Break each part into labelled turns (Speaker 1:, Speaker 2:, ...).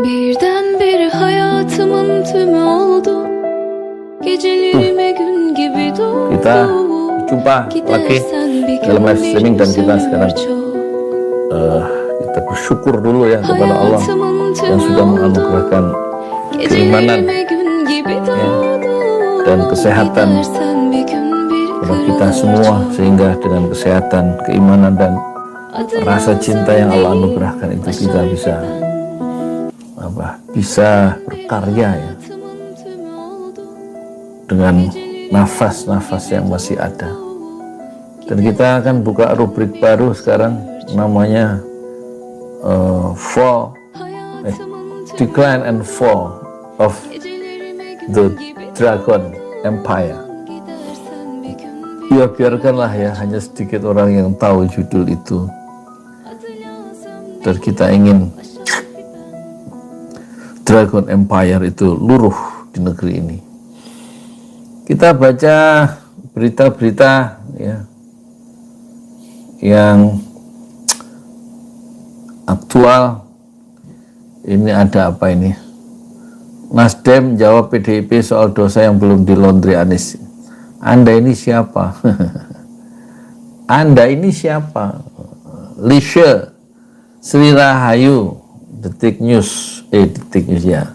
Speaker 1: Birdenbire hayatımın tümü oldu. Gecelerime gün gibi doldu.
Speaker 2: Kita jumpa lagi dalam live streaming dan kita sekarang kita bersyukur dulu ya kepada Allah yang sudah menganugerahkan keimanan ya, dan kesehatan kepada kita semua, sehingga dengan kesehatan, keimanan dan rasa cinta yang Allah anugerahkan itu kita bisa berkarya ya, dengan nafas-nafas yang masih ada. Dan kita akan buka rubrik baru sekarang, namanya Decline and Fall of the Dragon Empire. Ya biarkanlah ya, hanya sedikit orang yang tahu judul itu, dan kita ingin Dragon Empire itu luruh di negeri ini. Kita baca berita-berita ya yang aktual. Ini ada apa ini? Nasdem jawab PDIP soal dosa yang belum dilondri Anies. Anda ini siapa? Anda ini siapa? Lisha Sri Rahayu, Detik News ya.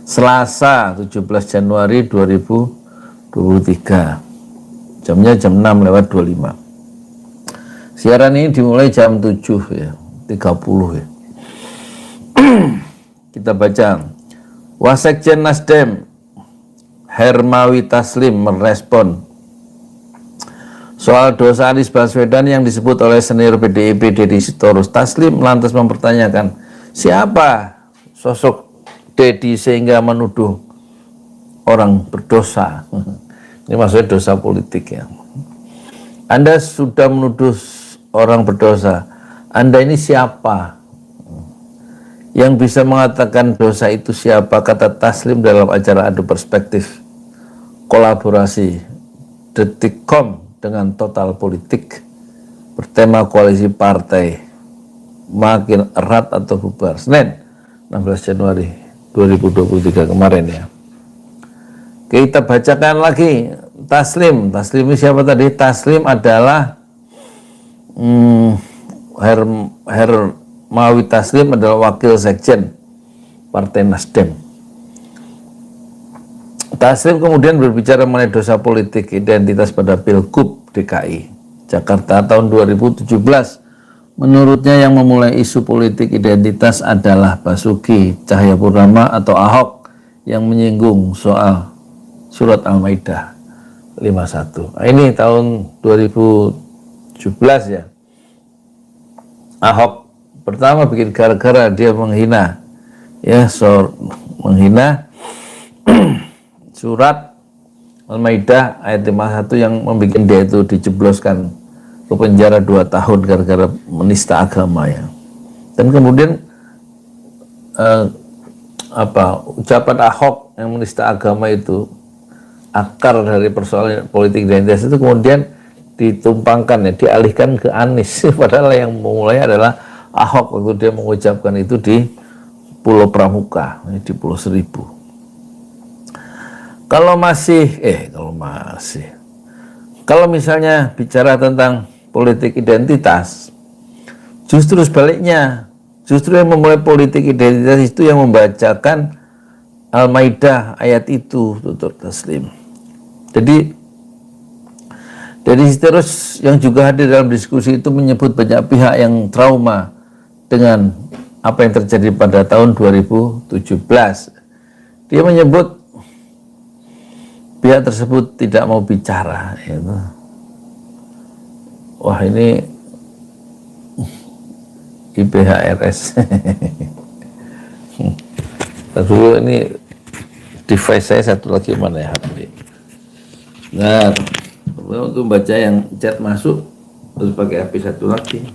Speaker 2: Selasa 17 Januari 2023. Jamnya jam 6:25. Siaran ini dimulai jam 7 ya, 30 ya. Kita baca. Wasekjen Nasdem Hermawi Taslim merespon soal dosa Anies Baswedan yang disebut oleh senior PDIP Deddy Sitorus. Taslim lantas mempertanyakan, siapa sosok Deddy sehingga menuduh orang berdosa? Ini maksudnya dosa politik ya. Anda sudah menuduh orang berdosa. Anda ini siapa? Yang bisa mengatakan dosa itu siapa? Kata Taslim dalam acara Adu Perspektif kolaborasi Detikcom dengan Total Politik bertema koalisi partai makin erat atau bubar, Senin 16 Januari 2023 kemarin ya. Kita bacakan lagi Taslim. Taslim ini siapa tadi? Taslim adalah Hermawi Taslim adalah wakil sekjen Partai Nasdem. Taslim kemudian berbicara mengenai dosa politik identitas pada Pilgub DKI Jakarta tahun 2017. Menurutnya yang memulai isu politik identitas adalah Basuki Cahayapurnama atau Ahok yang menyinggung soal surat Al-Maidah 51. Nah, ini tahun 2017 ya. Ahok pertama bikin gara-gara dia menghina ya, menghina surat Al-Maidah ayat 51 yang membuat dia itu dijebloskan ke penjara 2 tahun gara-gara menista agama ya. Dan kemudian ucapan Ahok yang menista agama itu, akar dari persoalan politik identitas itu kemudian ditumpangkan ya, dialihkan ke Anies, padahal yang memulai adalah Ahok waktu dia mengucapkan itu di Pulau Pramuka, di Pulau Seribu. Kalau misalnya bicara tentang politik identitas, justru sebaliknya, justru yang memulai politik identitas itu yang membacakan Al-Maidah ayat itu, tutur Taslim. Jadi terus yang juga hadir dalam diskusi itu menyebut banyak pihak yang trauma dengan apa yang terjadi pada tahun 2017. Dia menyebut pihak tersebut tidak mau bicara gitu. Wah, ini IPHRS. Dulu ini device saya satu lagi mana ya, HP. Nah, untuk baca yang chat masuk harus pakai HP satu lagi.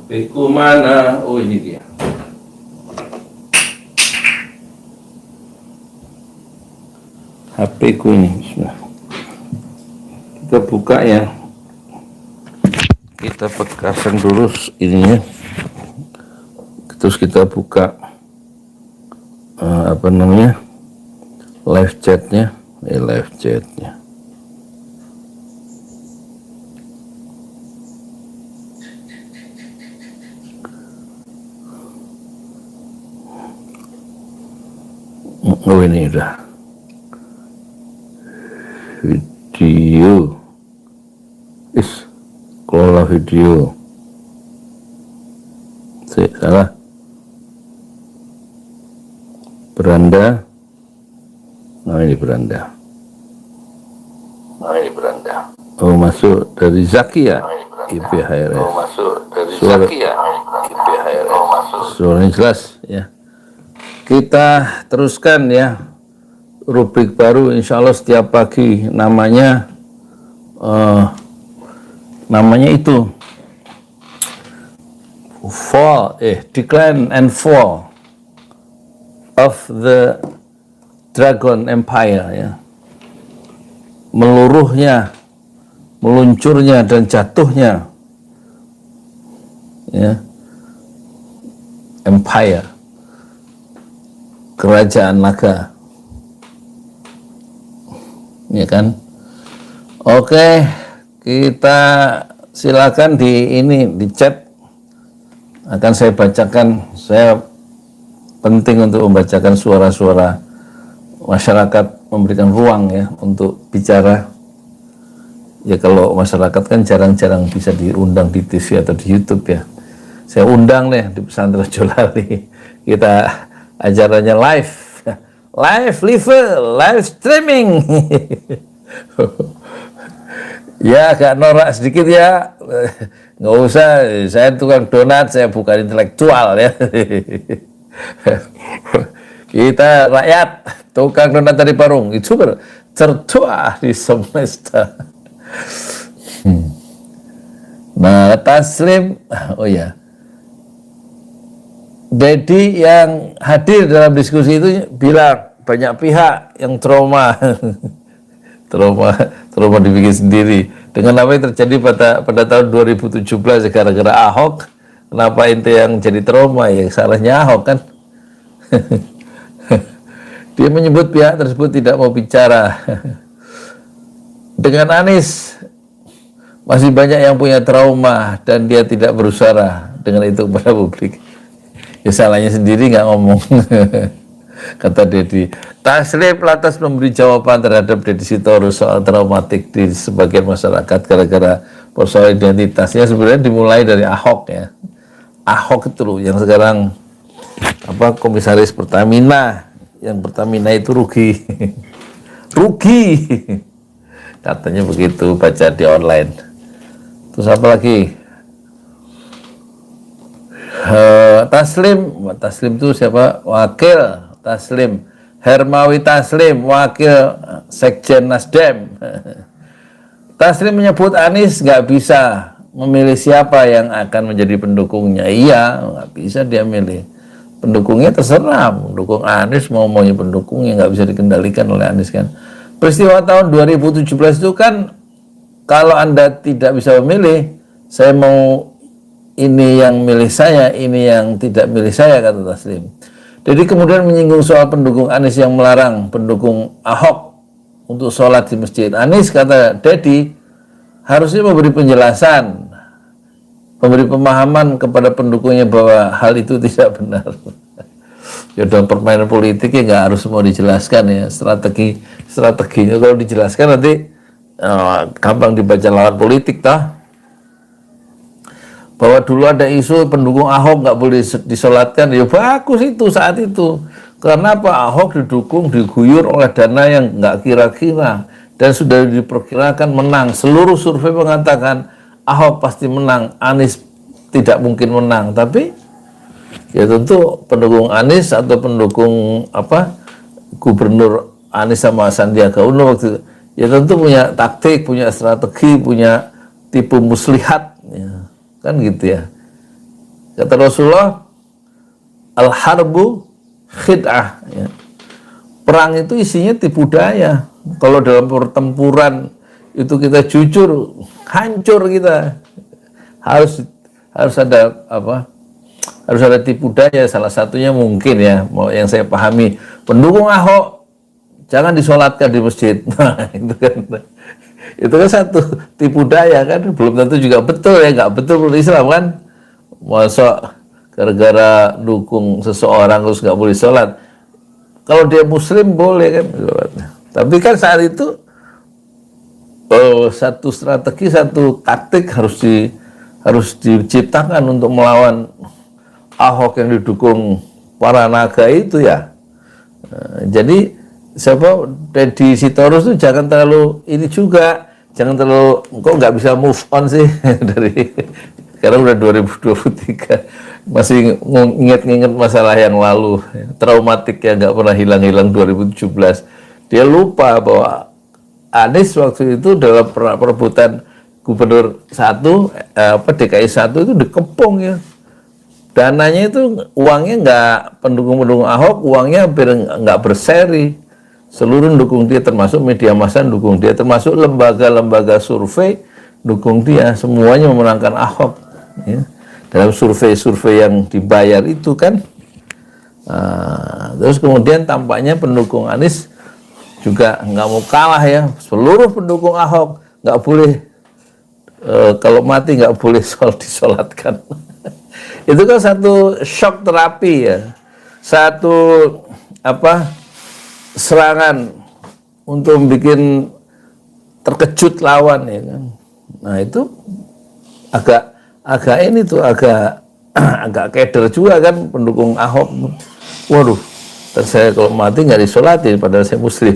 Speaker 2: HP ku mana? Oh, ini dia. HP ku ini. Bismillah. Kita buka ya. Kita pasang dulu ininya. Terus kita buka apa namanya? Live chatnya. Live chatnya. Oh ini udah. Video. Kelola video. Salah. Beranda. Nah ini beranda. Oh masuk dari Zakia IPHRS. Suaranya jelas ya. Kita teruskan ya rubrik baru insya Allah setiap pagi, namanya itu Decline and Fall of the Dragon Empire ya. Meluruhnya, meluncurnya dan jatuhnya ya empire, kerajaan naga ya kan. Oke, kita silakan di chat akan saya bacakan. Saya penting untuk membacakan suara-suara masyarakat, memberikan ruang ya untuk bicara. Ya kalau masyarakat kan jarang-jarang bisa diundang di TV atau di YouTube ya. Saya undang deh di Pesantren Jolali. Kita acaranya live streaming. Ya agak norak sedikit ya. Nggak usah, saya tukang donat, saya bukan intelektual ya. Kita rakyat, tukang donat dari Parung, itu tertua di semesta. Nah, Taslim, oh ya, Dedi yang hadir dalam diskusi itu bilang banyak pihak yang trauma, trauma dibikin sendiri. Dengan apa yang terjadi pada tahun 2017 gara-gara Ahok, kenapa ente yang jadi trauma? Ya salahnya Ahok kan. Dia menyebut pihak tersebut tidak mau bicara. Dengan Anies masih banyak yang punya trauma dan dia tidak berusaha dengan itu kepada publik. Ya salahnya sendiri nggak ngomong. Kata Dedi. Taslim lantas memberi jawaban terhadap Deddy Sitorus soal traumatik di sebagian masyarakat gara-gara persoalan identitasnya. Sebenarnya dimulai dari Ahok ya. Ahok itu loh yang sekarang komisaris Pertamina. Yang Pertamina itu rugi. Rugi. Katanya begitu, baca di online. Terus apa lagi? Taslim itu siapa? Wakil Taslim, Hermawi Taslim, wakil Sekjen Nasdem. Taslim menyebut Anies nggak bisa memilih siapa yang akan menjadi pendukungnya. Iya, nggak bisa dia milih. Pendukungnya terserah, mendukung Anies maunya pendukungnya, nggak bisa dikendalikan oleh Anies kan. Peristiwa tahun 2017 itu kan, kalau Anda tidak bisa memilih, saya mau ini yang milih saya, ini yang tidak milih saya, kata Taslim. Jadi kemudian menyinggung soal pendukung Anies yang melarang pendukung Ahok untuk sholat di masjid. Anies, kata Dedi, harusnya memberi penjelasan, memberi pemahaman kepada pendukungnya bahwa hal itu tidak benar. Ya dalam permainan politik ya nggak harus semua dijelaskan ya, strateginya kalau dijelaskan nanti gampang dibaca lawan politik toh. Bahwa dulu ada isu pendukung Ahok nggak boleh disolatkan, ya bagus itu saat itu. Karena apa? Ahok didukung, diguyur oleh dana yang nggak kira-kira dan sudah diperkirakan menang. Seluruh survei mengatakan Ahok pasti menang, Anies tidak mungkin menang. Tapi ya tentu pendukung Anies atau pendukung Gubernur Anies sama Sandiaga Uno waktu itu, ya tentu punya taktik, punya strategi, punya tipu muslihat, ya, kan gitu ya. Kata Rasulullah, al-harbu khid'ah, ya. perang itu isinya tipu daya. Kalau dalam pertempuran itu kita jujur, hancur kita. Harus ada apa? Harus ada tipu daya. Salah satunya mungkin ya, yang saya pahami, pendukung Ahok jangan disolatkan di masjid. Nah, itu kan satu tipu daya kan, belum tentu juga betul ya, nggak betul menurut Islam kan. Masa gara-gara dukung seseorang terus nggak boleh sholat. Kalau dia Muslim boleh kan. Tapi kan saat itu satu strategi, satu taktik harus diciptakan untuk melawan Ahok yang didukung para naga itu ya. Jadi siapa Deddy Sitorus itu jangan terlalu ini juga, jangan terlalu kok nggak bisa move on sih dari sekarang udah 2023 masih nginget masalah yang lalu, traumatik ya, nggak pernah hilang-hilang 2017. Dia lupa bahwa Anies waktu itu dalam perebutan gubernur DKI 1 itu dikepung ya. Dananya itu uangnya nggak, pendukung-pendukung Ahok uangnya hampir nggak berseri. Seluruh dukung dia, termasuk media massa dukung dia, termasuk lembaga-lembaga survei dukung dia, semuanya memenangkan Ahok ya. Dalam survei-survei yang dibayar itu kan. Terus kemudian tampaknya pendukung Anies juga nggak mau kalah ya, seluruh pendukung Ahok nggak boleh kalau mati nggak boleh disolatkan. Itu kan satu shock terapi ya, satu serangan untuk bikin terkejut lawan ya kan. Nah itu agak ini tuh agak keder juga kan pendukung Ahok. Waduh, saya kalau mati nggak disolatin padahal saya Muslim.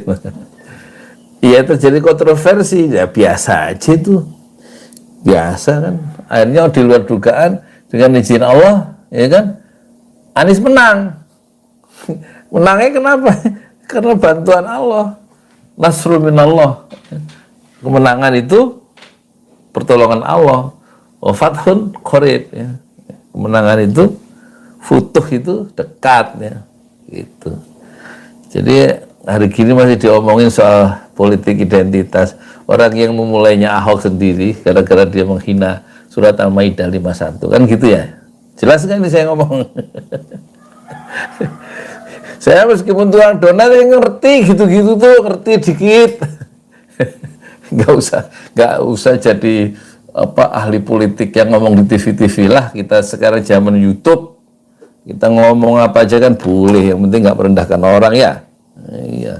Speaker 2: Iya, terjadi kontroversi ya, biasa aja itu, biasa kan. Akhirnya di luar dugaan dengan izin Allah ya kan, Anies menang. Menangnya kenapa? Karena bantuan Allah, nasrul minallah. Kemenangan itu pertolongan Allah. Wa fathun qarib ya. Kemenangan itu, futuh itu dekat ya. Gitu. Jadi hari gini masih diomongin soal politik identitas. Orang yang memulainya Ahok sendiri gara-gara dia menghina surat Al-Maidah 51 kan gitu ya. Jelas kan ini saya ngomong. Saya meskipun tukang donat yang ngerti gitu-gitu tuh, ngerti dikit. Nggak usah jadi ahli politik yang ngomong di TV-TV lah. Kita sekarang zaman YouTube, kita ngomong apa aja kan boleh, yang penting nggak merendahkan orang ya. Iya.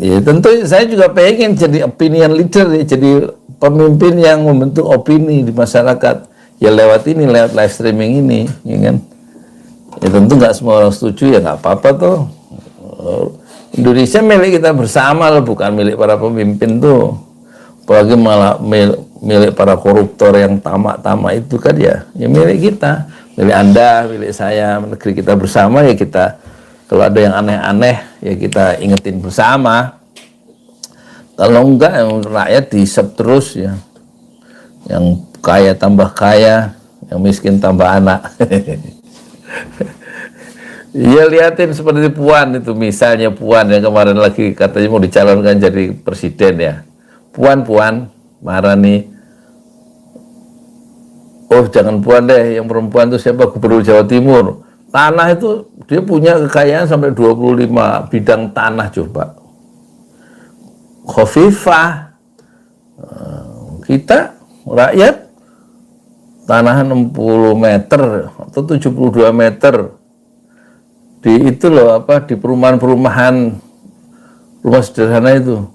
Speaker 2: Ya tentu saya juga pengen jadi opinion leader ya, jadi pemimpin yang membentuk opini di masyarakat. Ya lewat ini, lewat live streaming ini, ya kan. Ya tentu nggak semua orang setuju, ya nggak apa-apa tuh. Indonesia milik kita bersama loh, bukan milik para pemimpin tuh. Apalagi malah milik para koruptor yang tamak-tamak itu kan ya milik kita, milik Anda, milik saya, negeri kita bersama ya kita. Kalau ada yang aneh-aneh ya kita ingetin bersama. Kalau enggak rakyat dihisap terus ya. Yang kaya tambah kaya, yang miskin tambah anak. Ya liatin seperti Puan itu, misalnya Puan yang kemarin lagi katanya mau dicalonkan jadi presiden ya. Puan marah nih. Oh jangan Puan deh, yang perempuan itu siapa, Gubernur Jawa Timur. Tanah itu dia punya kekayaan sampai 25 bidang tanah coba. Khofifah, kita rakyat tanah 60 meter atau 72 meter di itu loh di perumahan-perumahan rumah sederhana itu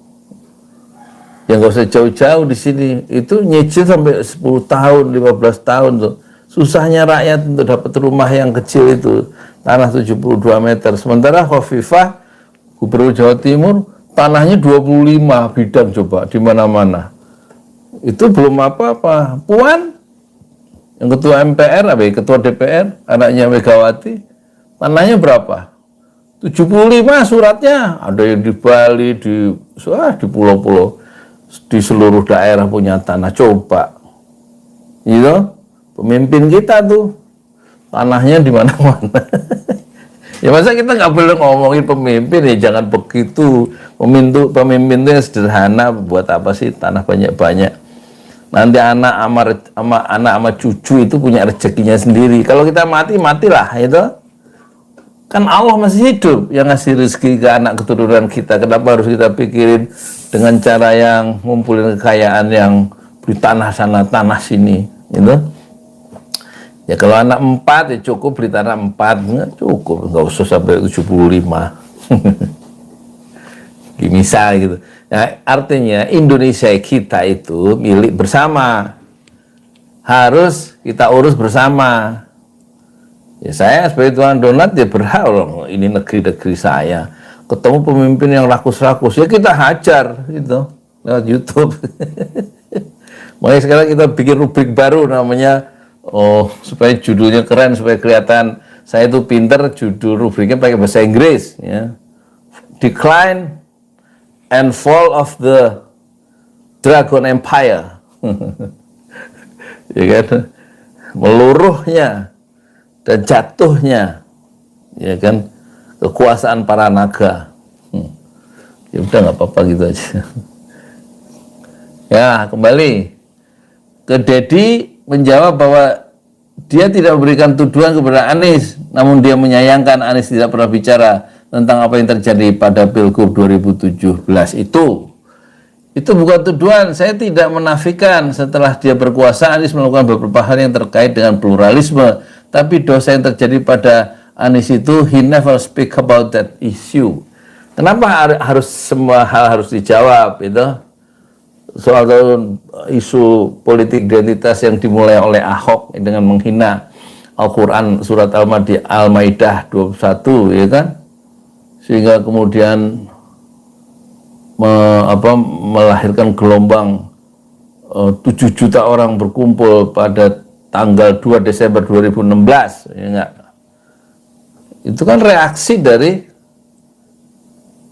Speaker 2: yang nggak usah jauh-jauh di sini itu nyicil sampai 10 tahun 15 tahun tuh. Susahnya rakyat untuk dapat rumah yang kecil itu, tanah 72 meter. Sementara Khofifah Gubernur Jawa Timur tanahnya 25 bidang coba di mana-mana. Itu belum apa-apa. Puan yang ketua MPR, ketua DPR, anaknya Megawati, tanahnya berapa? 75 suratnya. Ada yang di Bali, di pulau-pulau, di seluruh daerah punya tanah. Coba, gitu. Pemimpin kita tuh tanahnya di mana-mana. Ya masa kita nggak boleh ngomongin pemimpin ya, jangan begitu. Pemimpin itu yang sederhana, buat apa sih tanah banyak-banyak? Nanti anak sama cucu itu punya rezekinya sendiri. Kalau kita matilah itu. Kan Allah masih hidup yang ngasih rezeki ke anak keturunan kita. Kenapa harus kita pikirin dengan cara yang ngumpulin kekayaan yang beli tanah sana tanah sini, gitu? Ya kalau anak 4 ya cukup beli tanah 4, nggak cukup, nggak usah sampai 75. Misal gitu. Nah, artinya Indonesia kita itu milik bersama, harus kita urus bersama. Ya saya sebagai Tuan Donat ya berhak loh, ini negeri saya. Ketemu pemimpin yang rakus-rakus ya kita hajar gitu lewat YouTube. Makanya sekarang kita bikin rubrik baru namanya, supaya judulnya keren, supaya kelihatan saya itu pinter, judul rubriknya pakai bahasa Inggris ya. Decline and Fall of the Dragon Empire. Ya kan? Meluruhnya dan jatuhnya, ya kan, kekuasaan para naga. Ya udah nggak apa-apa gitu aja. Ya kembali ke Dedi menjawab bahwa dia tidak memberikan tuduhan kepada Anies, namun dia menyayangkan Anies tidak pernah bicara tentang apa yang terjadi pada Pilgub 2017 itu. Itu bukan tuduhan, saya tidak menafikan setelah dia berkuasa Anies melakukan beberapa hal yang terkait dengan pluralisme. Tapi dosa yang terjadi pada Anies itu, he never speak about that issue. Kenapa harus semua hal harus dijawab itu? Soal isu politik identitas yang dimulai oleh Ahok dengan menghina Al-Quran surat Al-Maidah 21, ya kan? Sehingga kemudian melahirkan gelombang 7 juta orang berkumpul pada tanggal 2 Desember 2016, ya enggak? Itu kan reaksi dari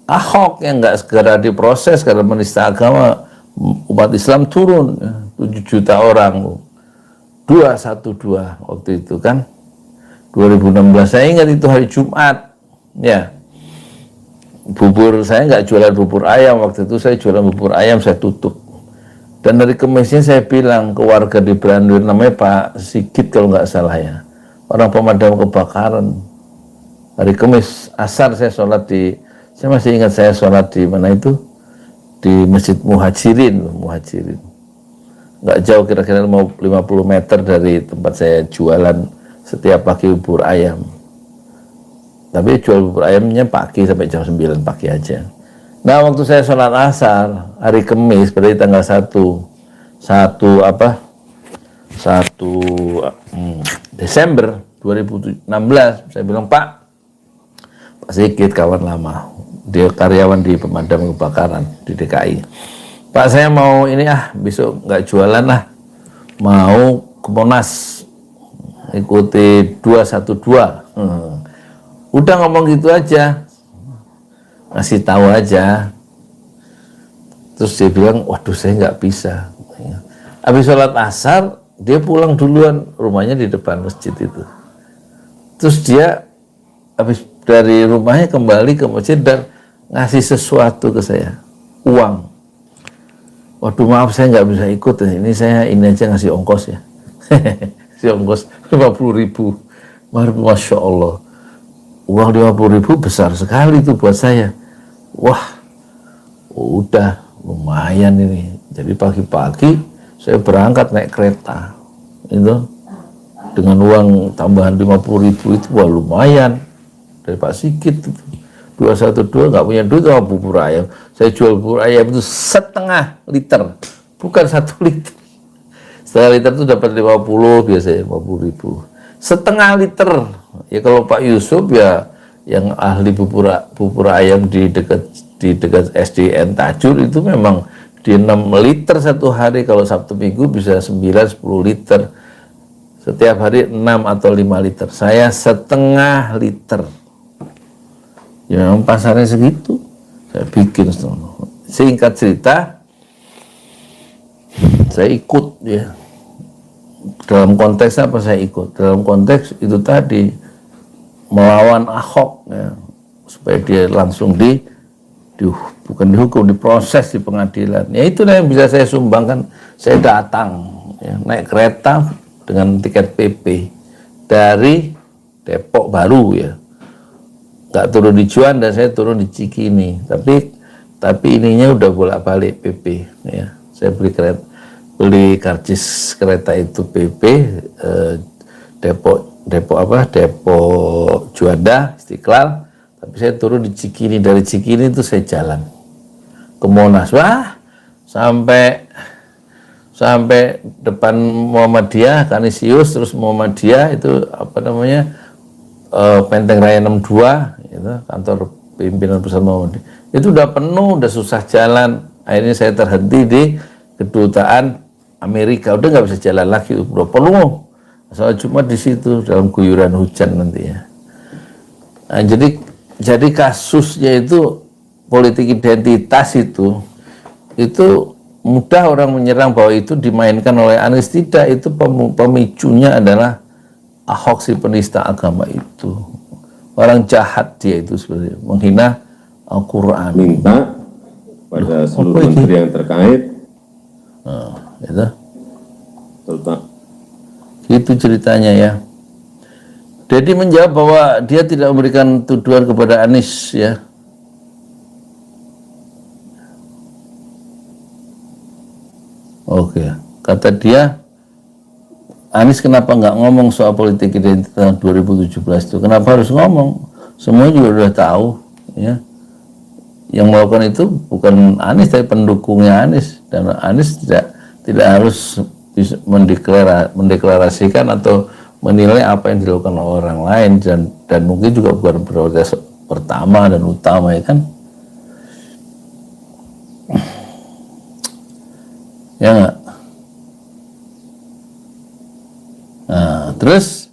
Speaker 2: Ahok yang enggak segera diproses karena menista agama, umat Islam turun, 7 juta orang, 212 waktu itu kan, 2016. Saya ingat itu hari Jumat, ya. Bubur saya nggak jualan bubur ayam waktu itu, saya jualan bubur ayam, saya tutup. Dan dari Kemisnya saya bilang ke warga di Branwir, namanya Pak Sigit kalau nggak salah ya, orang pemadam kebakaran. Hari Kemis asar saya sholat saya masih ingat saya sholat di mana itu, di Masjid Muhajirin. Nggak jauh, kira-kira 50 meter dari tempat saya jualan setiap pagi bubur ayam. Tapi jual bubur ayamnya pagi sampai jam 9 pagi aja. Nah, waktu saya sholat asar hari Kamis, berarti tanggal 1 Desember 2016, saya bilang, Pak Sigit kawan lama, dia karyawan di pemadam kebakaran di DKI. Pak, saya mau ini besok nggak jualan lah, mau ke Monas ikuti 212. Udah ngomong gitu aja, ngasih tahu aja. Terus dia bilang, waduh saya nggak bisa. Habis sholat asar dia pulang duluan, rumahnya di depan masjid itu. Terus dia habis dari rumahnya kembali ke masjid dan ngasih sesuatu ke saya, uang. Waduh maaf saya nggak bisa ikut, ini aja ngasih ongkos ya. Si ongkos 50.000. Masya Allah, uang 50.000 besar sekali itu buat saya. Wah, udah lumayan ini. Jadi pagi-pagi saya berangkat naik kereta itu dengan uang tambahan 50.000 itu, wah lumayan. Dari Pak Sigit itu 212 nggak punya duit sama bubur ayam. Saya jual bubur ayam itu setengah liter, bukan 1 liter. Setengah liter itu dapat 50 biasanya, 50.000. Setengah liter. Ya kalau Pak Yusuf ya yang ahli bubur ayam di dekat SDN Tajur itu memang di 6 liter satu hari, kalau Sabtu Minggu bisa 9-10 liter. Setiap hari 6 atau 5 liter. Saya setengah liter. Ya memang pasarnya segitu. Saya bikin. Singkat cerita, saya ikut ya. Dalam konteks apa saya ikut? Dalam konteks itu tadi, melawan Ahok ya, supaya dia langsung bukan dihukum, diproses di pengadilan. Ya itulah yang bisa saya sumbangkan. Saya datang ya, naik kereta dengan tiket PP dari Depok Baru ya, nggak turun di Juanda, saya turun di Cikini. Tapi ininya udah bolak-balik PP ya. Saya beli karcis kereta itu PP Depok Juanda Istiqlal. Tapi saya turun di Cikini, dari Cikini itu saya jalan ke Monas. Wah, sampai depan Muhammadiyah, Kanisius, terus Muhammadiyah itu Penteng Raya 62 itu kantor pimpinan pusat Muhammadiyah. Itu udah penuh, udah susah jalan. Akhirnya saya terhenti di kedutaan Amerika, udah nggak bisa jalan lagi, udah penuh. Soal Jumat di situ dalam guyuran hujan nanti ya. Nah, jadi kasusnya itu politik identitas itu mudah orang menyerang bahwa itu dimainkan oleh Anies. Tidak, itu pemicunya adalah Ahok si penista agama itu. Orang jahat dia itu sebenarnya, menghina Al-Quran.
Speaker 3: Minta pada seluruh menteri yang terkait.
Speaker 2: Itu.
Speaker 3: Terutama.
Speaker 2: Itu ceritanya ya. Dedi menjawab bahwa dia tidak memberikan tuduhan kepada Anies ya. Oke, kata dia, Anies kenapa nggak ngomong soal politik identitas 2017 itu? Kenapa harus ngomong? Semuanya juga udah tahu ya. Yang melakukan itu bukan Anies tapi pendukungnya Anies, dan Anies tidak harus mendeklarasikan atau menilai apa yang dilakukan oleh orang lain, dan mungkin juga bukan prioritas pertama dan utama ya kan. Ya enggak? Nah, terus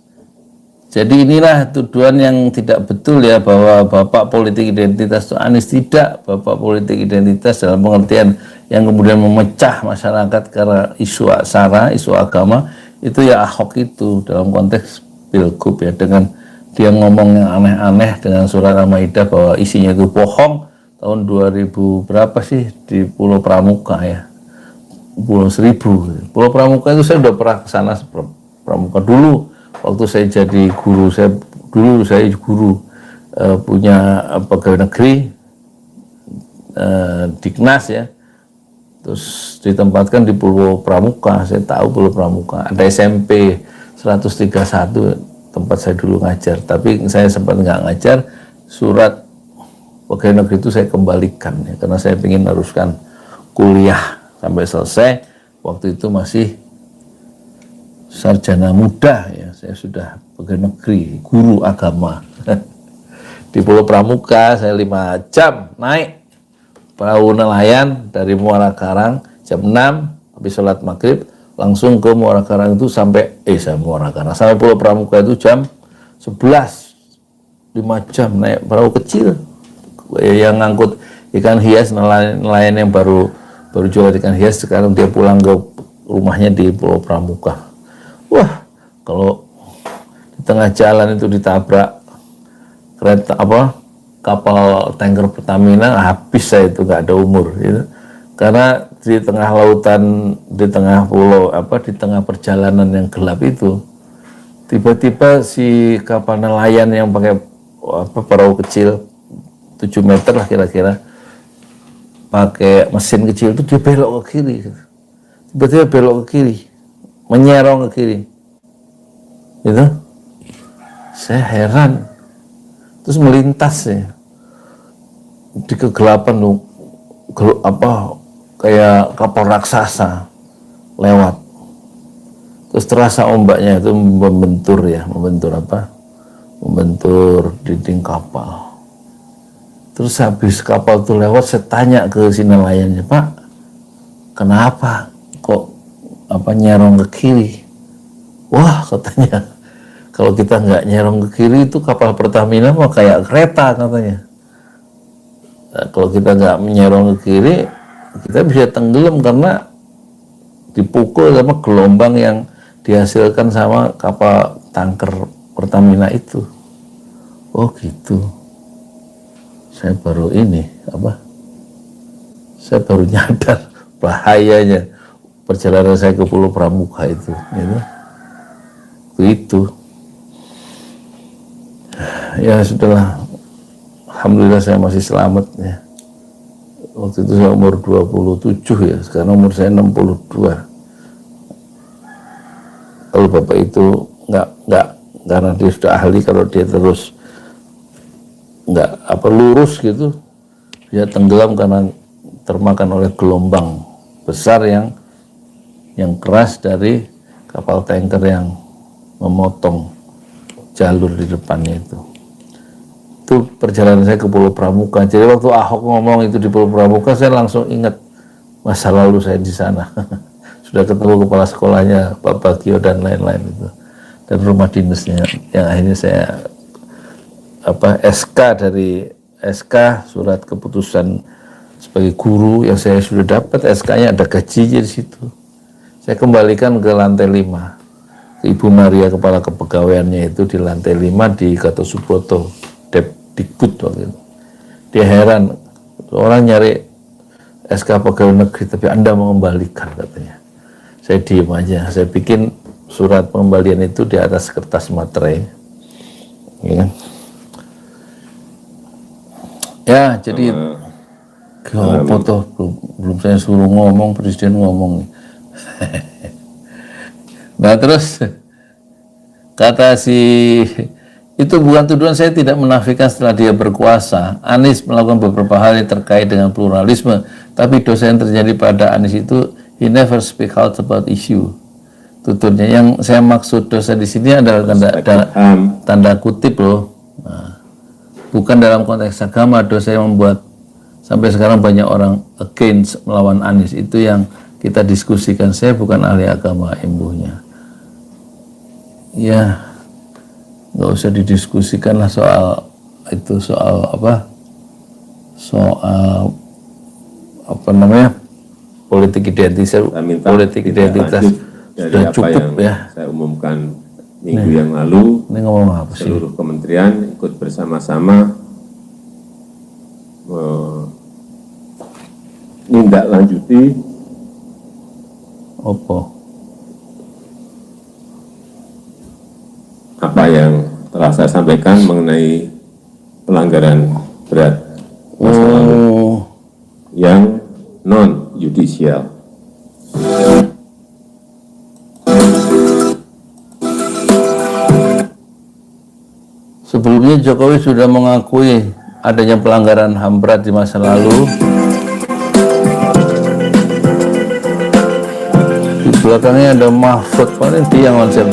Speaker 2: jadi inilah tuduhan yang tidak betul ya, bahwa Bapak politik identitas itu Anies. Tidak, Bapak politik identitas dalam pengertian yang kemudian memecah masyarakat karena isu sara, isu agama, itu ya Ahok itu dalam konteks Pilgub ya, dengan dia ngomong yang aneh-aneh dengan surat Al-Maidah bahwa isinya itu bohong. Tahun 2000 berapa sih di Pulau Pramuka ya, Pulau Seribu. Pulau Pramuka itu saya udah pernah ke sana, Pramuka dulu waktu saya jadi guru. Saya guru punya pegawai negeri Dignas ya, terus ditempatkan di Pulau Pramuka. Saya tahu Pulau Pramuka, ada SMP 131 tempat saya dulu ngajar, tapi saya sempat nggak ngajar. Surat pegawai negeri itu saya kembalikan ya, karena saya ingin meneruskan kuliah sampai selesai. Waktu itu masih sarjana muda ya, saya sudah pegawai negeri, guru agama. Di Pulau Pramuka saya 5 jam naik perahu nelayan dari Muara Karang jam 6, habis sholat maghrib langsung ke Muara Karang itu sampai Pulau Pramuka itu jam 11. 5 jam naik perahu kecil yang ngangkut ikan hias, nelayan yang baru jual ikan hias, sekarang dia pulang ke rumahnya di Pulau Pramuka. Wah, kalau di tengah jalan itu ditabrak kapal tanker Pertamina, habis saya itu, nggak ada umur gitu. Karena di tengah lautan, di tengah pulau di tengah perjalanan yang gelap itu, tiba-tiba si kapal nelayan yang pakai perahu kecil 7 meter lah kira-kira, pakai mesin kecil itu, dia belok ke kiri, tiba-tiba belok ke kiri, menyerong ke kiri, itu saya heran, terus melintas ya di kegelapan tuh, kayak kapal raksasa lewat, terus terasa ombaknya itu membentur dinding kapal. Terus habis kapal itu lewat, saya tanya ke si nelayannya, Pak, kenapa kok nyerong ke kiri? Wah, katanya, kalau kita nggak nyerong ke kiri itu kapal Pertamina mah kayak kereta katanya. Nah, kalau kita nggak menyerong ke kiri, kita bisa tenggelam karena dipukul sama gelombang yang dihasilkan sama kapal tanker Pertamina itu. Oh gitu. Saya baru ini saya baru nyadar bahayanya perjalanan saya ke Pulau Pramuka itu. Itu. Ya sudahlah. Alhamdulillah saya masih selamat ya. Waktu itu saya umur 27 ya, sekarang umur saya 62. Kalau bapak itu nggak karena dia sudah ahli, kalau dia terus nggak lurus gitu, dia tenggelam karena termakan oleh gelombang besar yang keras dari kapal tanker yang memotong jalur di depannya itu. Itu perjalanan saya ke Pulau Pramuka. Jadi waktu Ahok ngomong itu di Pulau Pramuka, saya langsung ingat masa lalu saya di sana. Sudah ketemu kepala sekolahnya Pak Bagio dan lain-lain itu, dan rumah dinasnya yang akhirnya saya SK surat keputusan sebagai guru yang saya sudah dapat, SK-nya ada gajinya di situ. Saya kembalikan ke lantai 5. Ibu Maria kepala kepegawaiannya itu di lantai 5 di Gatot Subroto, Dikbud waktu itu. Dia heran, orang nyari SK pegawai negeri tapi Anda mengembalikan, katanya. Saya diem aja, saya bikin surat pengembalian itu di atas kertas materai. Ya, ya jadi foto belum saya suruh ngomong, presiden ngomong. Nah terus kata si itu bukan tuduhan, saya tidak menafikan setelah dia berkuasa Anies melakukan beberapa hal yang terkait dengan pluralisme, tapi dosa yang terjadi pada Anies itu he never speak out about issue. Tuturnya yang saya maksud dosa di sini adalah tanda kutip loh. Nah, bukan dalam konteks agama. Dosa yang membuat sampai sekarang banyak orang against melawan Anies itu yang kita diskusikan. Saya bukan ahli agama imbuhnya. Ya, nggak usah didiskusikan lah soal itu, soal politik identitas sudah cukup ya.
Speaker 3: Saya umumkan minggu yang lalu, seluruh kementerian ikut bersama-sama menindaklanjuti apa yang telah saya sampaikan mengenai pelanggaran berat masa lalu yang non-yudisial.
Speaker 2: Sebelumnya Jokowi sudah mengakui adanya pelanggaran HAM berat di masa lalu. Di belakangnya ada Mahfud, paling dia yang konsep.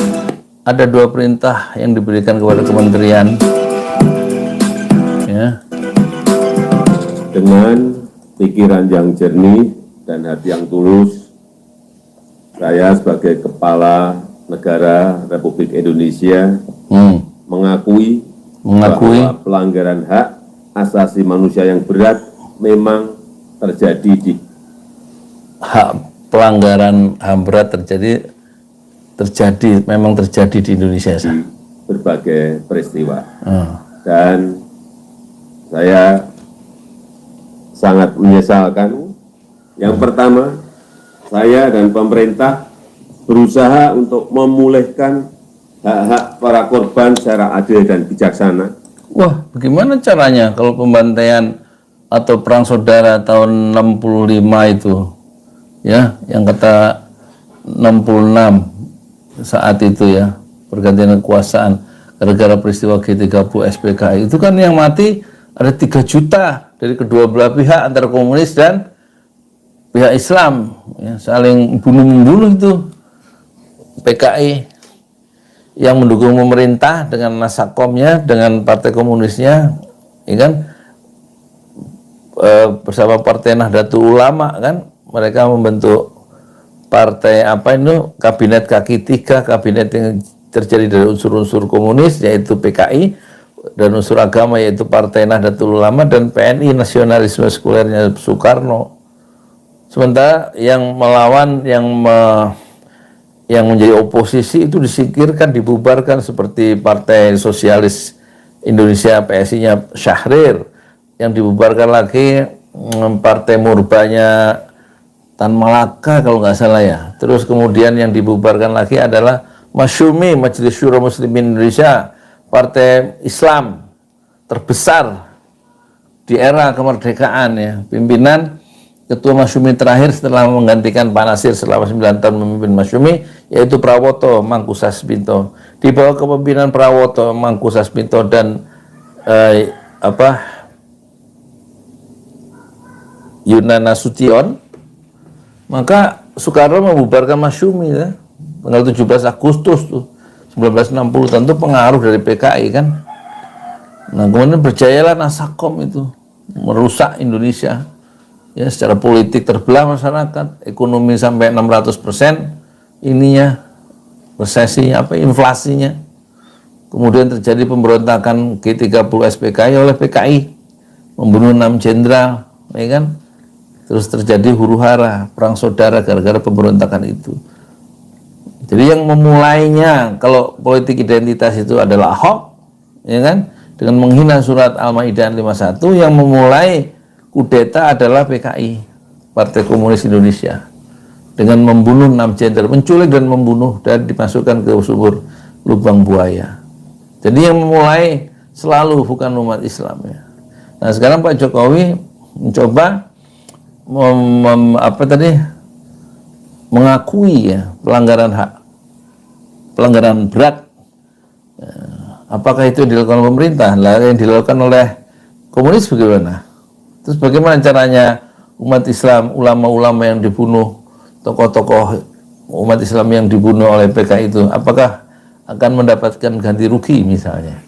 Speaker 2: Ada 2 perintah yang diberikan kepada kementerian. Ya.
Speaker 3: Dengan pikiran yang jernih dan hati yang tulus, saya sebagai Kepala Negara Republik Indonesia mengakui bahwa pelanggaran hak asasi manusia yang berat memang terjadi di
Speaker 2: pelanggaran HAM berat memang terjadi di Indonesia.
Speaker 3: Di berbagai peristiwa. Dan saya sangat menyesalkan. Yang pertama, saya dan pemerintah berusaha untuk memulihkan hak-hak para korban secara adil dan bijaksana.
Speaker 2: Wah, bagaimana caranya kalau pembantaian atau perang saudara tahun 65 itu, ya, yang kata 66 saat itu ya, pergantian kekuasaan gara-gara peristiwa G30 SPKI itu kan yang mati ada 3 juta dari kedua belah pihak, antara komunis dan pihak Islam, ya, saling bunuh-membunuh itu. PKI yang mendukung pemerintah dengan Nasakomnya, dengan partai komunisnya, ya kan, bersama Partai Nahdlatul Ulama kan, mereka membentuk partai kabinet kaki 3, kabinet yang terjadi dari unsur-unsur komunis yaitu PKI, dan unsur agama yaitu Partai Nahdlatul Ulama dan PNI, nasionalisme sekulernya Soekarno. Sementara yang melawan, yang menjadi oposisi itu disingkirkan, dibubarkan, seperti Partai Sosialis Indonesia PSI-nya Syahrir, yang dibubarkan lagi Partai Murbanya Tan Malaka kalau nggak salah ya. Terus kemudian yang dibubarkan lagi adalah Masyumi, Majelis Syuro Muslimin Indonesia, partai Islam terbesar di era kemerdekaan ya. Pimpinan Ketua Masyumi terakhir setelah menggantikan Pak Nasir selama 9 tahun memimpin Masyumi, yaitu Prawoto Mangkusasminto. Di bawah kepemimpinan Prawoto Mangkusasminto dan Yunan Nasution, maka Soekarno membubarkan Masyumi ya, tanggal 17 Agustus tuh 1960. Tentu pengaruh dari PKI kan. Nah kemudian berjayalah Nasakom itu, merusak Indonesia ya, secara politik terbelah masyarakat, ekonomi sampai 600% ininya, resesinya inflasinya. Kemudian terjadi pemberontakan G30 SPKI oleh PKI, membunuh 6 jenderal ya kan. Terus terjadi huru-hara, perang saudara gara-gara pemberontakan itu. Jadi yang memulainya, kalau politik identitas itu adalah Ahok, ya kan, dengan menghina surat Al-Maidah 51, yang memulai kudeta adalah PKI, Partai Komunis Indonesia, dengan membunuh 6 jenderal, menculik dan membunuh dan dimasukkan ke sumur lubang buaya. Jadi yang memulai selalu bukan umat Islam ya. Nah sekarang Pak Jokowi mencoba mengakui ya pelanggaran hak, pelanggaran berat. Apakah itu dilakukan pemerintah? Lah yang dilakukan oleh komunis bagaimana? Terus bagaimana caranya umat Islam, ulama-ulama yang dibunuh, tokoh-tokoh umat Islam yang dibunuh oleh PKI itu, apakah akan mendapatkan ganti rugi misalnya?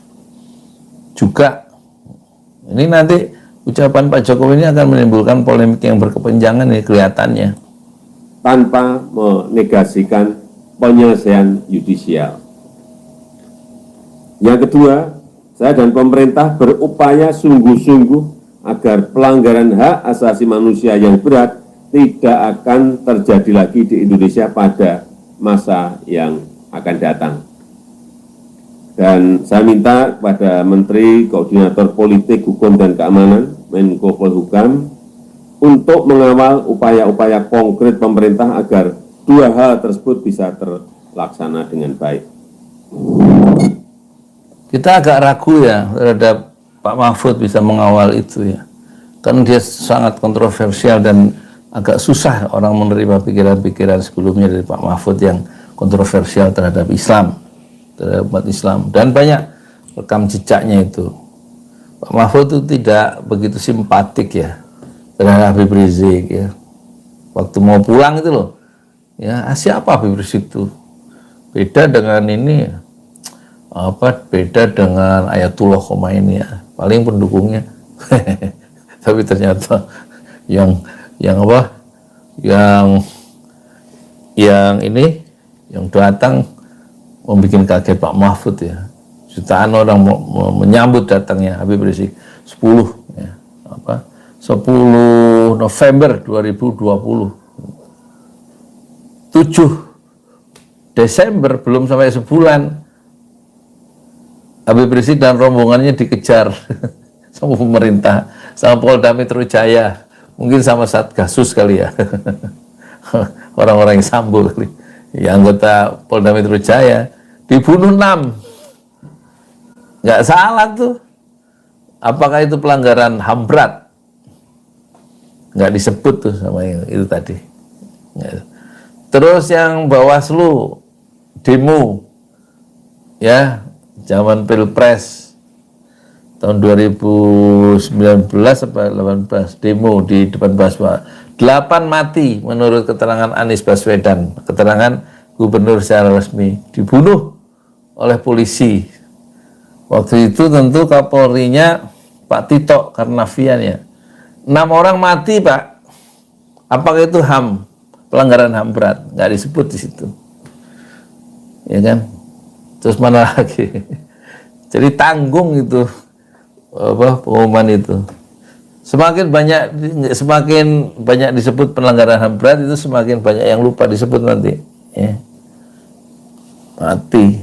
Speaker 2: Juga ini nanti ucapan Pak Jokowi ini akan menimbulkan polemik yang berkepanjangan ini kelihatannya.
Speaker 3: Tanpa menegasikan penyelesaian yudisial. Yang kedua, saya dan pemerintah berupaya sungguh-sungguh agar pelanggaran hak asasi manusia yang berat tidak akan terjadi lagi di Indonesia pada masa yang akan datang. Dan saya minta kepada Menteri Koordinator Politik, Hukum, dan Keamanan, Menko Polhukam, untuk mengawal upaya-upaya konkret pemerintah agar dua hal tersebut bisa terlaksana dengan baik.
Speaker 2: Kita agak ragu ya terhadap Pak Mahfud bisa mengawal itu ya, karena dia sangat kontroversial dan agak susah orang menerima pikiran-pikiran sebelumnya dari Pak Mahfud yang kontroversial terhadap Islam, terhadap umat Islam, dan banyak rekam jejaknya itu. Pak Mahfud itu tidak begitu simpatik ya terhadap Habib Rizik ya. Waktu mau pulang itu loh, ya siapa Habib Rizik itu? Beda dengan ini, beda dengan Ayatullah Khomeini ya. Paling pendukungnya, tapi ternyata yang datang membuat kaget Pak Mahfud ya. Jutaan orang menyambut datangnya Habib Rizik 10 November 2020. 7 Desember belum sampai sebulan Habib Rizik dan rombongannya dikejar sama pemerintah, sama Polda Metro Jaya, mungkin sama Satgasus kali ya. Orang-orang yang Sambo kali, ya, anggota Polda Metro Jaya dibunuh 6. Nggak salah tuh. Apakah itu pelanggaran HAM berat? Nggak disebut tuh sama yang itu tadi. Terus yang Bawaslu demo ya, zaman Pilpres tahun 2019 atau 18, demo di depan Baswa. 8 mati menurut keterangan Anies Baswedan, keterangan gubernur secara resmi, dibunuh oleh polisi. Waktu itu tentu Kapolrinya Pak Tito Karnavian ya. 6 orang mati Pak. Apakah itu HAM? Pelanggaran HAM berat? Nggak disebut di situ. Ya kan? Terus mana lagi? Jadi tanggung itu pengumuman itu. Semakin banyak disebut pelanggaran HAM berat, itu semakin banyak yang lupa disebut nanti. Ya. Mati.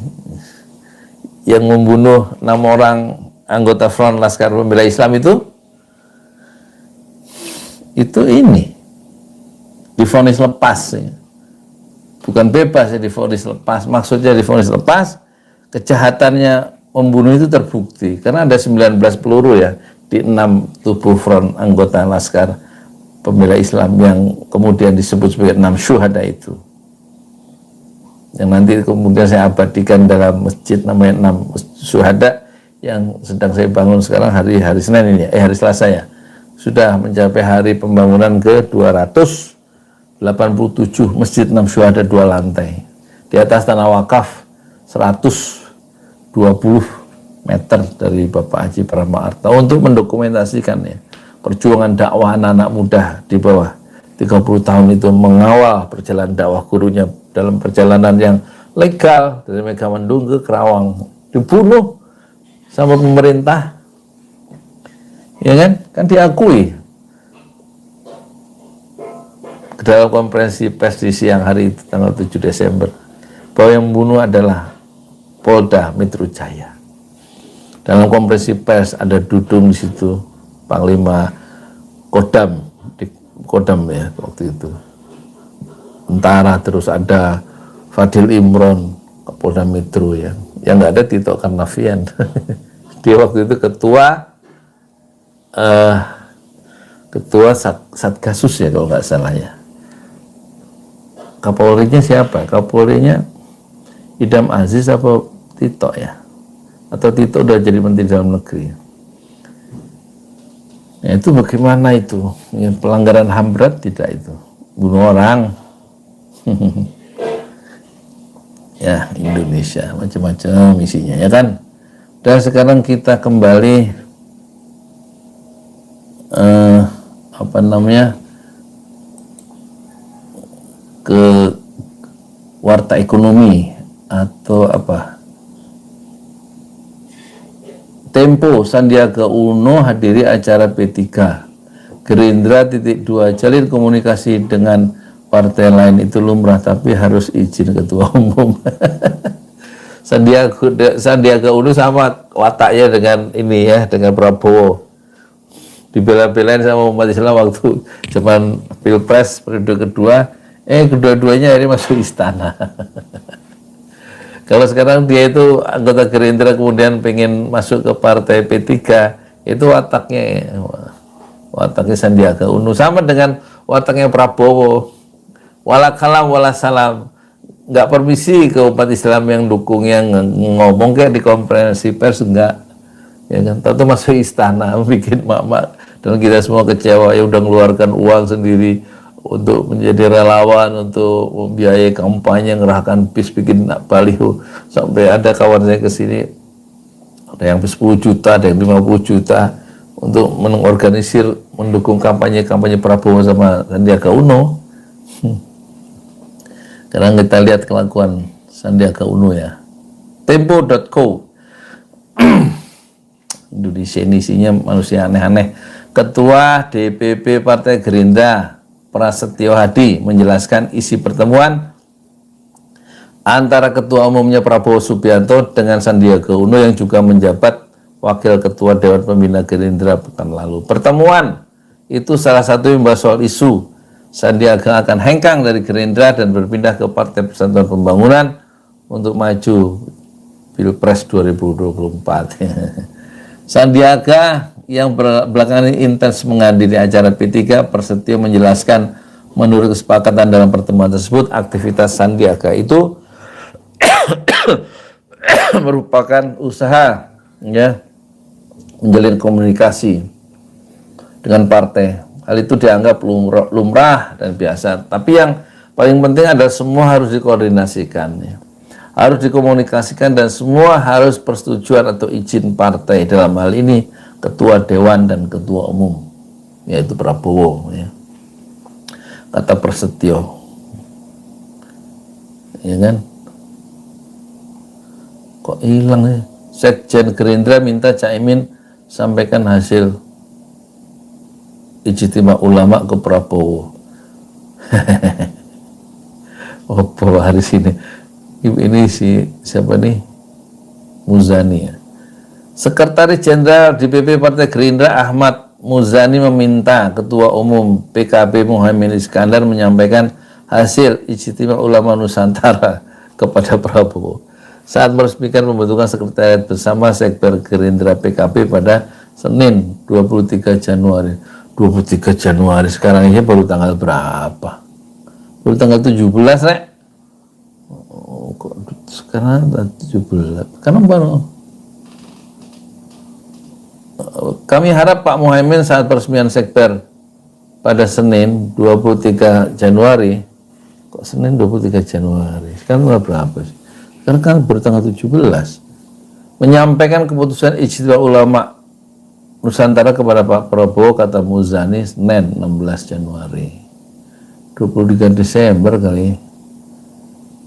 Speaker 2: Yang membunuh 6 orang anggota Front Laskar Pembela Islam itu ini divonis lepas ya. Bukan bebas ya, divonis lepas. Maksudnya divonis lepas, kejahatannya membunuh itu terbukti karena ada 19 peluru ya di 6 tubuh front anggota Laskar Pembela Islam yang kemudian disebut sebagai 6 syuhada itu, yang nanti kemudian saya abadikan dalam masjid namanya 6 syuhada yang sedang saya bangun sekarang hari Senin ini, hari Selasa ya. Sudah mencapai hari pembangunan ke 287 masjid 6 syuhada 2 lantai. Di atas tanah wakaf 120 meter dari Bapak Haji Prama Arta untuk mendokumentasikan ya perjuangan dakwah anak-anak muda di bawah 30 tahun itu mengawal perjalanan dakwah gurunya dalam perjalanan yang legal dari Megamendung ke Kerawang, dibunuh sama pemerintah. Ya kan diakui dalam konferensi pers di siang hari itu, tanggal 7 Desember, bahwa yang membunuh adalah Polda Metro Jaya. Dalam konferensi pers ada Dudung di situ, Panglima Kodam, di Kodam ya waktu itu, tentara, terus ada Fadil Imron, Kapolda Metro ya, yang nggak ada Tito Karnavian. Dia waktu itu ketua Satgasus ya kalau nggak salah ya. Kapolrinya siapa? Kapolrinya Idam Aziz apa Tito ya? Atau Tito udah jadi Menteri Dalam Negeri? Ya, itu bagaimana itu? Ya, pelanggaran HAM berat tidak itu? Bunuh orang. Ya, Indonesia macam-macam isinya ya kan. Dan sekarang kita kembali ke warta ekonomi atau apa? Tempo, Sandiaga Uno hadiri acara P3. Gerindra .2 jalin komunikasi dengan partai lain itu lumrah tapi harus izin ketua umum. Sandiaga Uno sama wataknya dengan ini ya, dengan Prabowo. Dibela-belain sama umat Islam waktu zaman Pilpres periode kedua, kedua-duanya ini masuk istana. Kalau sekarang dia itu anggota Gerindra kemudian pengen masuk ke partai P3, itu wataknya Sandiaga Uno sama dengan wataknya Prabowo. Walakalam walasalam, nggak permisi ke umat Islam yang dukung, yang ngomong kayak di konferensi pers enggak, ya kan? Tentu masuk istana bikin mak-mak dan kita semua kecewa ya, udah ngeluarkan uang sendiri untuk menjadi relawan, untuk membiayai kampanye, ngerahkan bis, bikin baliho, sampai ada kawan saya kesini ada yang 10 juta, ada yang 50 juta untuk mengorganisir mendukung kampanye Prabowo sama Sandiaga Uno. Sekarang kita lihat kelakuan Sandiaga Uno ya. Tempo.co. Indonesia ini isinya manusia aneh-aneh. Ketua DPP Partai Gerindra Prasetyo Hadi menjelaskan isi pertemuan antara Ketua Umumnya Prabowo Subianto dengan Sandiaga Uno yang juga menjabat Wakil Ketua Dewan Pembina Gerindra pekan lalu. Pertemuan itu salah satu yang membahas soal isu Sandiaga akan hengkang dari Gerindra dan berpindah ke Partai Persatuan Pembangunan untuk maju Pilpres 2024. Sandiaga yang belakangan ini intens menghadiri acara P3, Prasetyo menjelaskan menurut kesepakatan dalam pertemuan tersebut aktivitas Sandiaga itu merupakan usaha ya menjalin komunikasi dengan partai. Hal itu dianggap lumrah dan biasa. Tapi yang paling penting adalah semua harus dikoordinasikan ya. Harus dikomunikasikan dan semua harus persetujuan atau izin partai, dalam hal ini ketua dewan dan ketua umum, yaitu Prabowo ya. Kata Prasetyo ya kan, kok hilang ya. Sekjen Gerindra minta Caimin sampaikan hasil ijtima ulama ke Prabowo. Oh, hari sini ini si siapa nih, Muzani ya. Sekretaris Jenderal DPP Partai Gerindra Ahmad Muzani meminta Ketua Umum PKB Muhaimin Iskandar menyampaikan hasil Ijtima Ulama Nusantara kepada Prabowo saat meresmikan pembentukan sekretariat bersama Sekber Gerindra PKB pada Senin 23 Januari. 23 Januari sekarang ini baru tanggal berapa? Baru tanggal 17, Rek. Oh, kok sekarang 17. Karena baru kami harap Pak Muhaimin saat peresmian Sekber pada Senin 23 Januari, kok Senin 23 Januari, sekarang berapa sih? Sekarang kan bertanggal 17, menyampaikan keputusan Ijtima Ulama Nusantara kepada Pak Prabowo, kata Muzani, Senin 16 Januari, 23 Desember kali.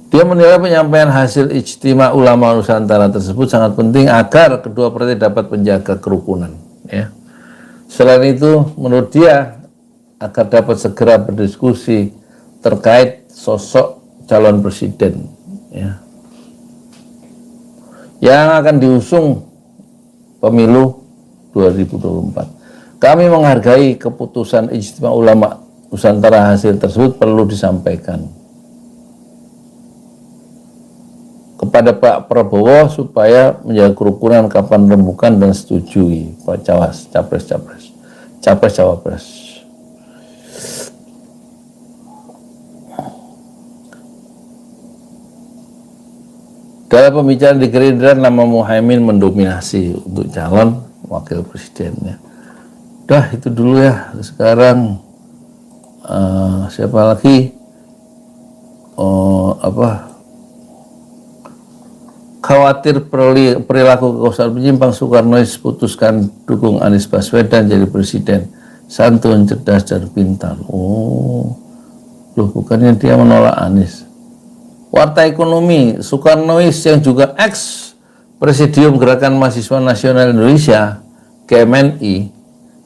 Speaker 2: Dia menilai penyampaian hasil Ijtima Ulama Nusantara tersebut sangat penting agar kedua partai dapat menjaga kerukunan. Ya. Selain itu, menurut dia, agar dapat segera berdiskusi terkait sosok calon presiden, ya, yang akan diusung pemilu 2024. Kami menghargai keputusan Ijtima Ulama Nusantara, hasil tersebut perlu disampaikan kepada Pak Prabowo supaya menjaga kerukunan kapan rembukan dan setujui Pak Capres-Cawapres. Dalam pembicaraan di Gerindra, nama Muhaimin mendominasi untuk calon wakil presidennya. Dah itu dulu ya. Sekarang siapa lagi? Khawatir perilaku kekuasaan menyimpang, Soekarnois putuskan dukung Anies Baswedan jadi presiden. Santun, cerdas, dan pintar. Oh, loh, bukannya dia menolak Anies. Warta Ekonomi, Soekarnois yang juga ex Presidium Gerakan Mahasiswa Nasional Indonesia (GMNI),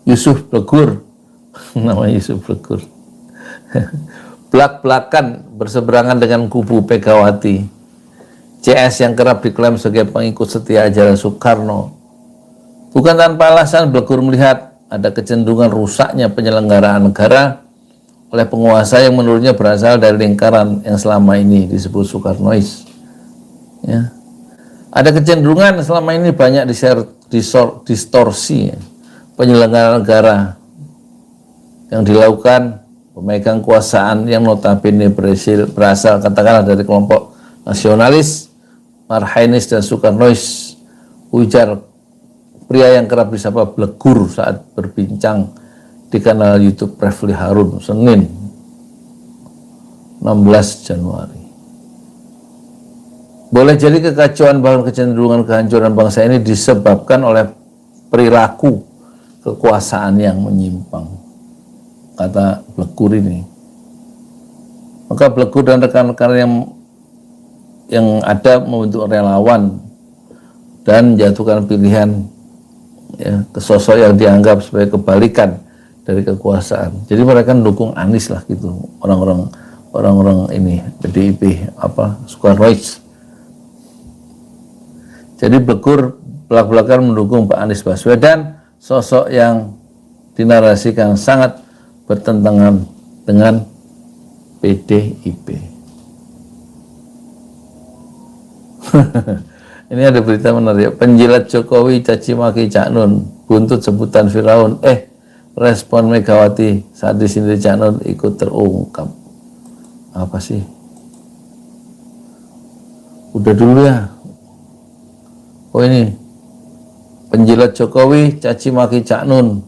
Speaker 2: Yusuf Blegur, namanya Yusuf Blegur, belak-belakan berseberangan dengan kubu Megawati. CS yang kerap diklaim sebagai pengikut setia ajaran Soekarno. Bukan tanpa alasan, Blegur melihat ada kecenderungan rusaknya penyelenggaraan negara oleh penguasa yang menurutnya berasal dari lingkaran yang selama ini disebut Soekarnois. Ya. Ada kecenderungan selama ini banyak distorsi penyelenggaraan negara yang dilakukan pemegang kekuasaan yang notabene berasal katakanlah dari kelompok nasionalis, Marhainis dan Soekarnois, ujar pria yang kerap disapa Blegur saat berbincang di kanal YouTube Refli Harun Senin 16 Januari. Boleh jadi kekacauan bahkan kecenderungan kehancuran bangsa ini disebabkan oleh perilaku kekuasaan yang menyimpang, kata Blegur ini. Maka Blegur dan rekan-rekan yang ada membentuk relawan dan menjatuhkan pilihan, ya, ke sosok yang dianggap sebagai kebalikan dari kekuasaan. Jadi mereka mendukung Anies lah gitu, orang-orang ini PDIP Soekarnois. Jadi Blegur belak-belakan mendukung Pak Anies Baswedan, sosok yang dinarasikan sangat bertentangan dengan PDIP. Ini ada berita menarik. Penjilat Jokowi caci maki Cak Nun, buntut sebutan Firaun. Respon Megawati saat disindir Cak Nun ikut terungkap. Apa sih? Udah dulu ya. Oh ini, penjilat Jokowi caci maki Cak Nun,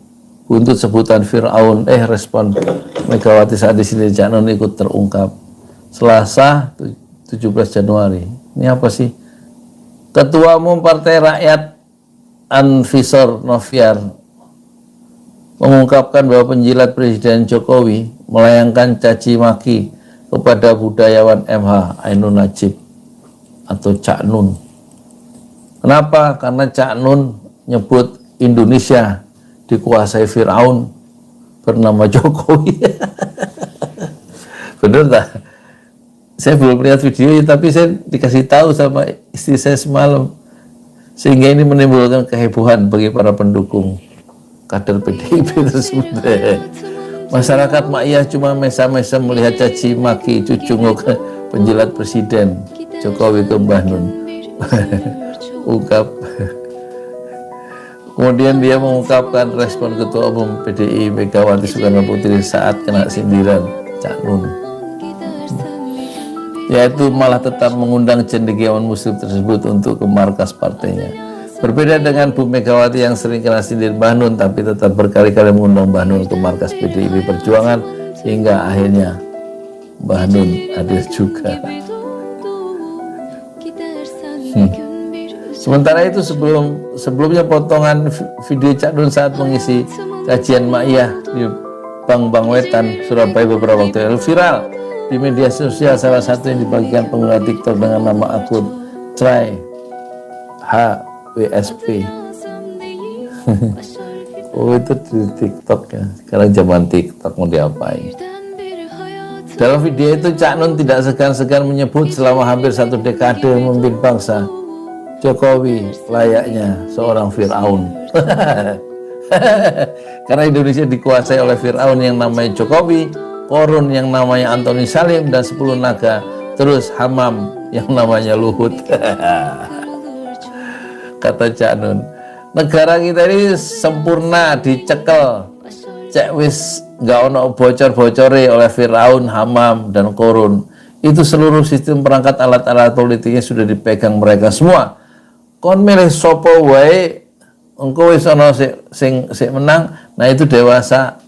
Speaker 2: buntut sebutan Firaun. Respon Megawati saat disindir Cak Nun ikut terungkap. Selasa 17 Januari. Ini apa sih? Ketua Umum Partai Rakyat Anvisor Noviar mengungkapkan bahwa penjilat Presiden Jokowi melayangkan caci maki kepada budayawan MH Ainun Najib atau Cak Nun. Kenapa? Karena Cak Nun nyebut Indonesia dikuasai Firaun bernama Jokowi. Bener tak? Saya belum lihat videonya, tapi saya dikasih tahu sama istri saya semalam. Sehingga ini menimbulkan kehebohan bagi para pendukung kader PDIP tersebut. Masyarakat Maiyah cuma mesa-mesa melihat caci maki cucungok penjilat Presiden Jokowi ke Mbah Nun. Ungkap. Kemudian dia mengungkapkan respon Ketua Umum PDI Megawati Soekarno Putri saat kena sindiran Cak Nun, yaitu malah tetap mengundang cendekiawan muslim tersebut untuk ke markas partainya. Berbeda dengan Bu Megawati yang sering kena sindir Mbah Nun, tapi tetap berkali-kali mengundang Mbah Nun ke markas PDIP Perjuangan, hingga akhirnya Mbah Nun hadir juga. Sementara itu sebelumnya potongan video Cak Nun saat mengisi kajian Maiyah di Bank Wetan, Surabaya beberapa waktu lalu viral di media sosial, salah satu yang dibagikan pengguna TikTok dengan nama akun Try HWSP. Oh, itu di TikTok ya. Sekarang zaman TikTok mau diapain? Dalam video itu Cak Nun tidak segan-segan menyebut selama hampir 1 dekade memimpin bangsa, Jokowi layaknya seorang Fir'aun. Karena Indonesia dikuasai oleh Fir'aun yang namanya Jokowi, Korun yang namanya Antoni Salim, dan 10 naga, terus Hamam yang namanya Luhut. Kata Cak Nun, negara kita ini sempurna dicekel, cek wis gak ono bocor-bocore oleh Fir'aun, Hamam, dan Korun. Itu seluruh sistem perangkat alat-alat politiknya sudah dipegang mereka semua. Kon milih sopo wae, engko wis ana sing menang, nah itu dewasa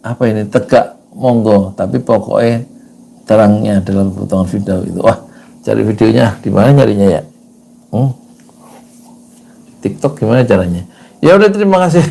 Speaker 2: apa ini, tegak monggo, tapi pokoknya terangnya dalam potongan video itu. Wah, cari videonya di mana nyarinya ya? TikTok gimana caranya? Ya udah, terima kasih.